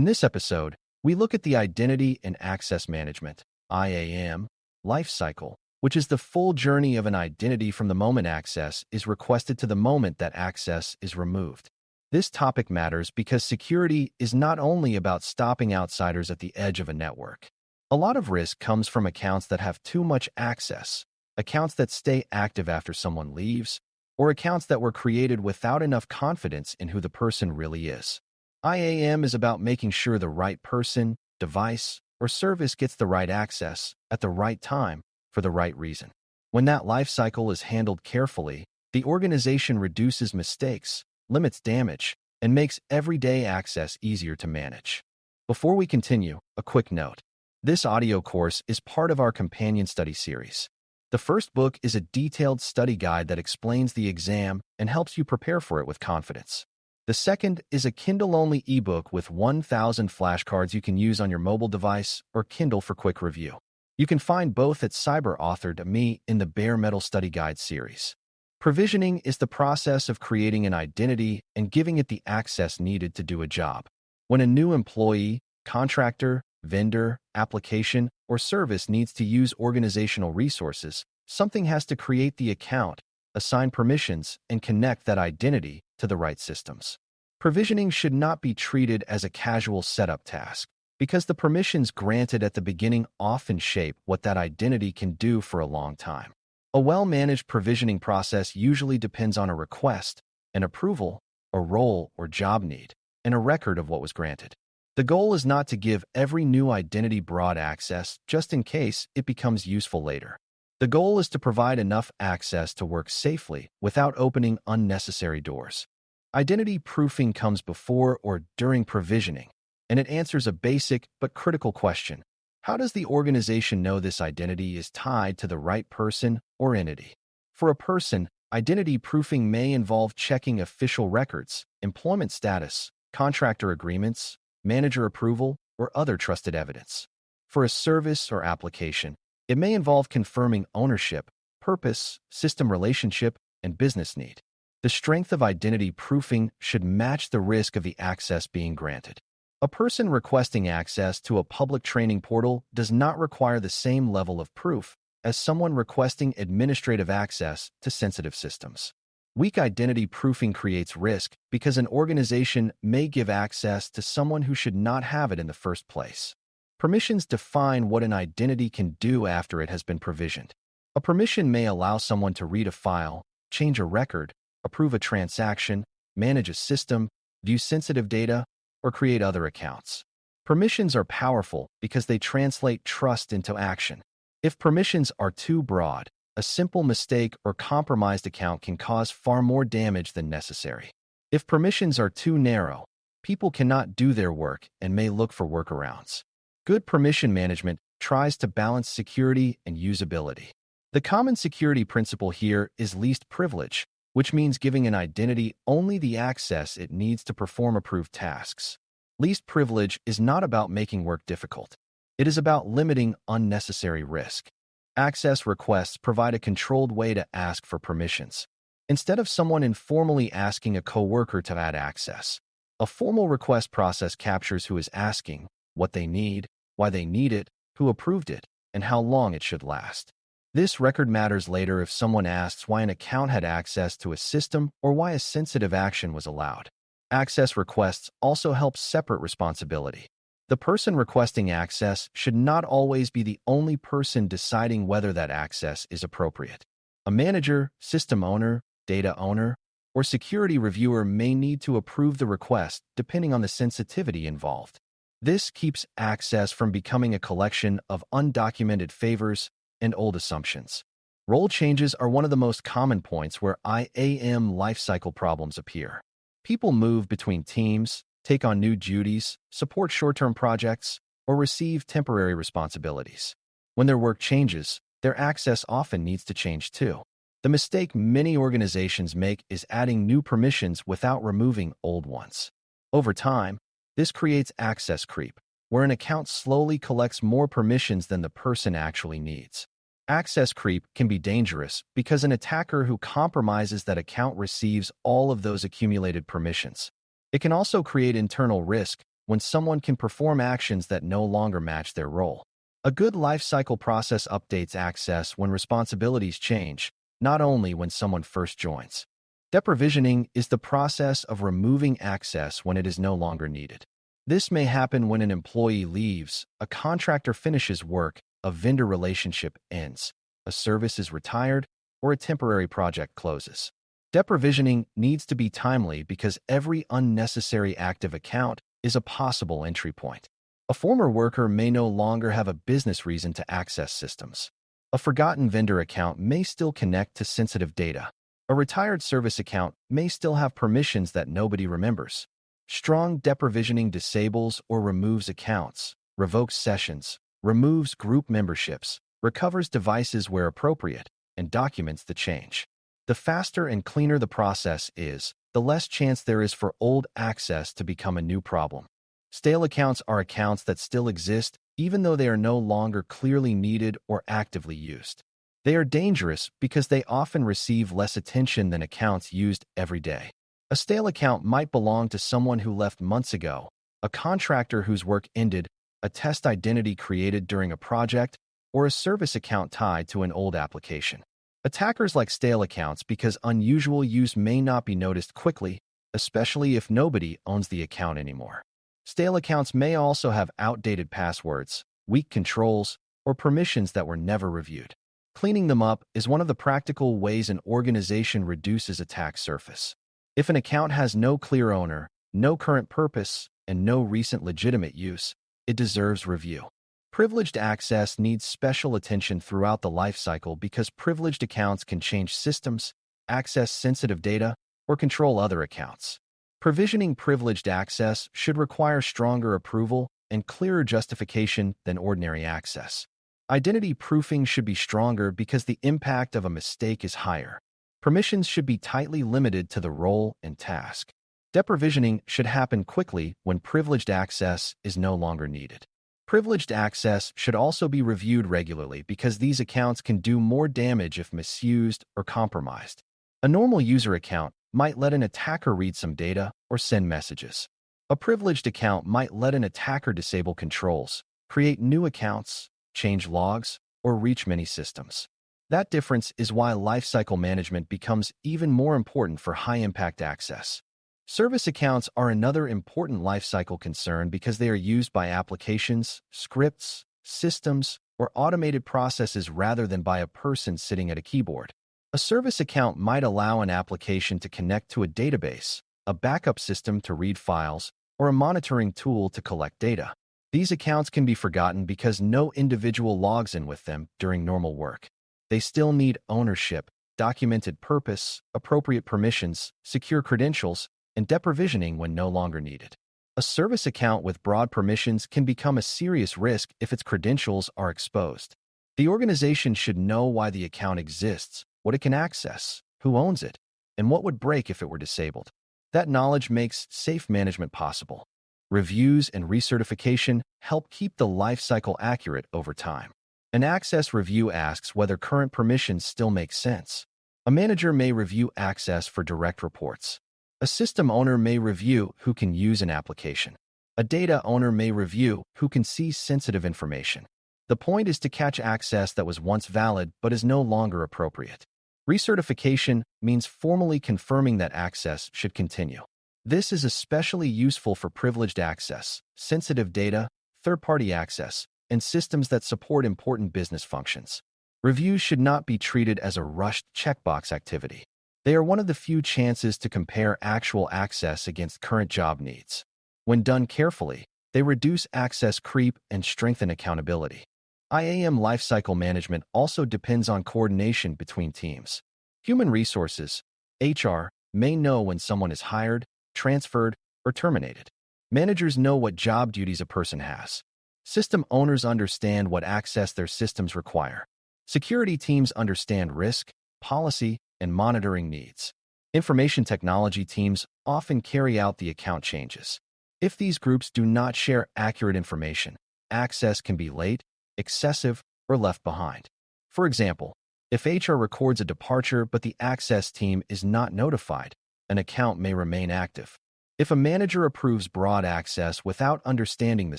In this episode, we look at the Identity and Access Management (IAM) Lifecycle, which is the full journey of an identity from the moment access is requested to the moment that access is removed. This topic matters because security is not only about stopping outsiders at the edge of a network. A lot of risk comes from accounts that have too much access, accounts that stay active after someone leaves, or accounts that were created without enough confidence in who the person really is. IAM is about making sure the right person, device, or service gets the right access at the right time for the right reason. When that life cycle is handled carefully, the organization reduces mistakes, limits damage, and makes everyday access easier to manage. Before we continue, a quick note. This audio course is part of our companion study series. The first book is a detailed study guide that explains the exam and helps you prepare for it with confidence. The second is a Kindle-only ebook with 1,000 flashcards you can use on your mobile device or Kindle for quick review. You can find both at Cyber.Me in the Bare Metal Study Guide series. Provisioning is the process of creating an identity and giving it the access needed to do a job. When a new employee, contractor, vendor, application, or service needs to use organizational resources, something has to create the account, assign permissions, and connect that identity to the right systems. Provisioning should not be treated as a casual setup task, because the permissions granted at the beginning often shape what that identity can do for a long time. A well-managed provisioning process usually depends on a request, an approval, a role or job need, and a record of what was granted. The goal is not to give every new identity broad access just in case it becomes useful later. The goal is to provide enough access to work safely without opening unnecessary doors. Identity proofing comes before or during provisioning, and it answers a basic but critical question. How does the organization know this identity is tied to the right person or entity? For a person, identity proofing may involve checking official records, employment status, contractor agreements, manager approval, or other trusted evidence. For a service or application, it may involve confirming ownership, purpose, system relationship, and business need. The strength of identity proofing should match the risk of the access being granted. A person requesting access to a public training portal does not require the same level of proof as someone requesting administrative access to sensitive systems. Weak identity proofing creates risk because an organization may give access to someone who should not have it in the first place. Permissions define what an identity can do after it has been provisioned. A permission may allow someone to read a file, change a record, approve a transaction, manage a system, view sensitive data, or create other accounts. Permissions are powerful because they translate trust into action. If permissions are too broad, a simple mistake or compromised account can cause far more damage than necessary. If permissions are too narrow, people cannot do their work and may look for workarounds. Good permission management tries to balance security and usability. The common security principle here is least privilege, which means giving an identity only the access it needs to perform approved tasks. Least privilege is not about making work difficult. It is about limiting unnecessary risk. Access requests provide a controlled way to ask for permissions. Instead of someone informally asking a coworker to add access, a formal request process captures who is asking, what they need, why they need it, who approved it, and how long it should last. This record matters later if someone asks why an account had access to a system or why a sensitive action was allowed. Access requests also help separate responsibility. The person requesting access should not always be the only person deciding whether that access is appropriate. A manager, system owner, data owner, or security reviewer may need to approve the request depending on the sensitivity involved. This keeps access from becoming a collection of undocumented favors and old assumptions. Role changes are one of the most common points where IAM lifecycle problems appear. People move between teams, take on new duties, support short-term projects, or receive temporary responsibilities. When their work changes, their access often needs to change too. The mistake many organizations make is adding new permissions without removing old ones. Over time, this creates access creep, where an account slowly collects more permissions than the person actually needs. Access creep can be dangerous because an attacker who compromises that account receives all of those accumulated permissions. It can also create internal risk when someone can perform actions that no longer match their role. A good lifecycle process updates access when responsibilities change, not only when someone first joins. Deprovisioning is the process of removing access when it is no longer needed. This may happen when an employee leaves, a contractor finishes work, a vendor relationship ends, a service is retired, or a temporary project closes. Deprovisioning needs to be timely because every unnecessary active account is a possible entry point. A former worker may no longer have a business reason to access systems. A forgotten vendor account may still connect to sensitive data. A retired service account may still have permissions that nobody remembers. Strong deprovisioning disables or removes accounts, revokes sessions, removes group memberships, recovers devices where appropriate, and documents the change. The faster and cleaner the process is, the less chance there is for old access to become a new problem. Stale accounts are accounts that still exist even though they are no longer clearly needed or actively used. They are dangerous because they often receive less attention than accounts used every day. A stale account might belong to someone who left months ago, a contractor whose work ended, a test identity created during a project, or a service account tied to an old application. Attackers like stale accounts because unusual use may not be noticed quickly, especially if nobody owns the account anymore. Stale accounts may also have outdated passwords, weak controls, or permissions that were never reviewed. Cleaning them up is one of the practical ways an organization reduces attack surface. If an account has no clear owner, no current purpose, and no recent legitimate use, it deserves review. Privileged access needs special attention throughout the lifecycle because privileged accounts can change systems, access sensitive data, or control other accounts. Provisioning privileged access should require stronger approval and clearer justification than ordinary access. Identity proofing should be stronger because the impact of a mistake is higher. Permissions should be tightly limited to the role and task. Deprovisioning should happen quickly when privileged access is no longer needed. Privileged access should also be reviewed regularly because these accounts can do more damage if misused or compromised. A normal user account might let an attacker read some data or send messages. A privileged account might let an attacker disable controls, create new accounts, change logs, or reach many systems. That difference is why lifecycle management becomes even more important for high-impact access. Service accounts are another important lifecycle concern because they are used by applications, scripts, systems, or automated processes rather than by a person sitting at a keyboard. A service account might allow an application to connect to a database, a backup system to read files, or a monitoring tool to collect data. These accounts can be forgotten because no individual logs in with them during normal work. They still need ownership, documented purpose, appropriate permissions, secure credentials, and deprovisioning when no longer needed. A service account with broad permissions can become a serious risk if its credentials are exposed. The organization should know why the account exists, what it can access, who owns it, and what would break if it were disabled. That knowledge makes safe management possible. Reviews and recertification help keep the lifecycle accurate over time. An access review asks whether current permissions still make sense. A manager may review access for direct reports. A system owner may review who can use an application. A data owner may review who can see sensitive information. The point is to catch access that was once valid but is no longer appropriate. Recertification means formally confirming that access should continue. This is especially useful for privileged access, sensitive data, third-party access, and systems that support important business functions. Reviews should not be treated as a rushed checkbox activity. They are one of the few chances to compare actual access against current job needs. When done carefully, they reduce access creep and strengthen accountability. IAM Lifecycle management also depends on coordination between teams. Human resources, HR, may know when someone is hired, transferred, or terminated. Managers know what job duties a person has. System owners understand what access their systems require. Security teams understand risk, policy, and monitoring needs. Information technology teams often carry out the account changes. If these groups do not share accurate information, access can be late, excessive, or left behind. For example, if HR records a departure but the access team is not notified, an account may remain active. If a manager approves broad access without understanding the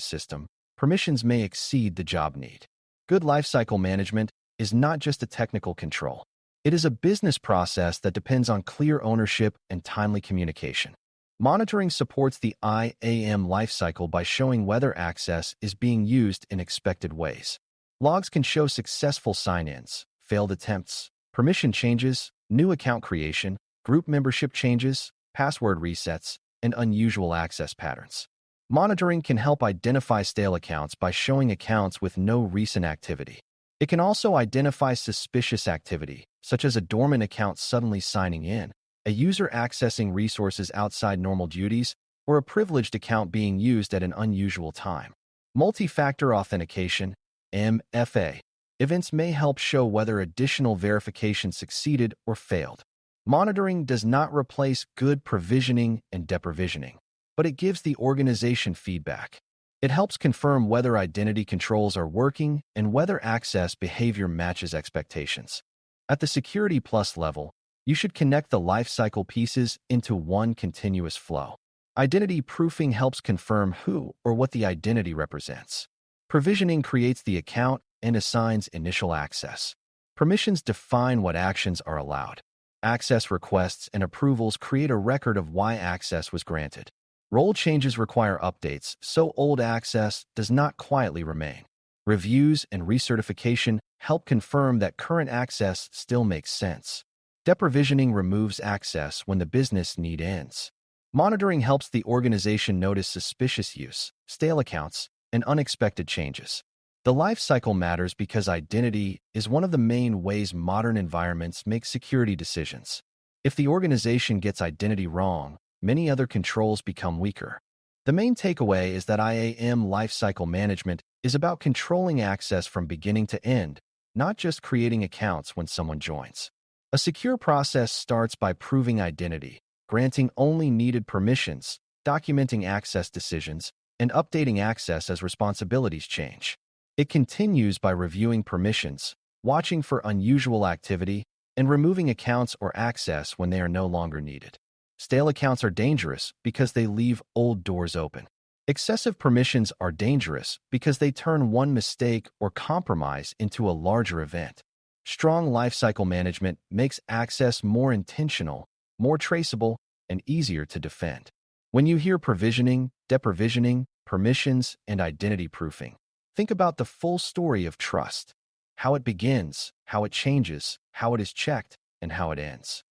system, permissions may exceed the job need. Good lifecycle management is not just a technical control. It is a business process that depends on clear ownership and timely communication. Monitoring supports the IAM lifecycle by showing whether access is being used in expected ways. Logs can show successful sign-ins, failed attempts, permission changes, new account creation, group membership changes, password resets, and unusual access patterns. Monitoring can help identify stale accounts by showing accounts with no recent activity. It can also identify suspicious activity, such as a dormant account suddenly signing in, a user accessing resources outside normal duties, or a privileged account being used at an unusual time. Multi-factor authentication, MFA, events may help show whether additional verification succeeded or failed. Monitoring does not replace good provisioning and deprovisioning, but it gives the organization feedback. It helps confirm whether identity controls are working and whether access behavior matches expectations. At the Security Plus level, you should connect the lifecycle pieces into one continuous flow. Identity proofing helps confirm who or what the identity represents. Provisioning creates the account and assigns initial access. Permissions define what actions are allowed. Access requests and approvals create a record of why access was granted. Role changes require updates, so old access does not quietly remain. Reviews and recertification help confirm that current access still makes sense. Deprovisioning removes access when the business need ends. Monitoring helps the organization notice suspicious use, stale accounts, and unexpected changes. The life cycle matters because identity is one of the main ways modern environments make security decisions. If the organization gets identity wrong, many other controls become weaker. The main takeaway is that IAM lifecycle management is about controlling access from beginning to end, not just creating accounts when someone joins. A secure process starts by proving identity, granting only needed permissions, documenting access decisions, and updating access as responsibilities change. It continues by reviewing permissions, watching for unusual activity, and removing accounts or access when they are no longer needed. Stale accounts are dangerous because they leave old doors open. Excessive permissions are dangerous because they turn one mistake or compromise into a larger event. Strong lifecycle management makes access more intentional, more traceable, and easier to defend. When you hear provisioning, deprovisioning, permissions, and identity proofing, think about the full story of trust: how it begins, how it changes, how it is checked, and how it ends.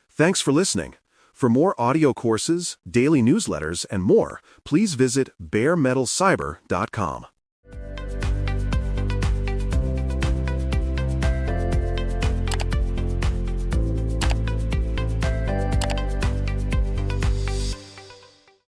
Thanks for listening. For more audio courses, daily newsletters, and more, please visit BareMetalCyber.com.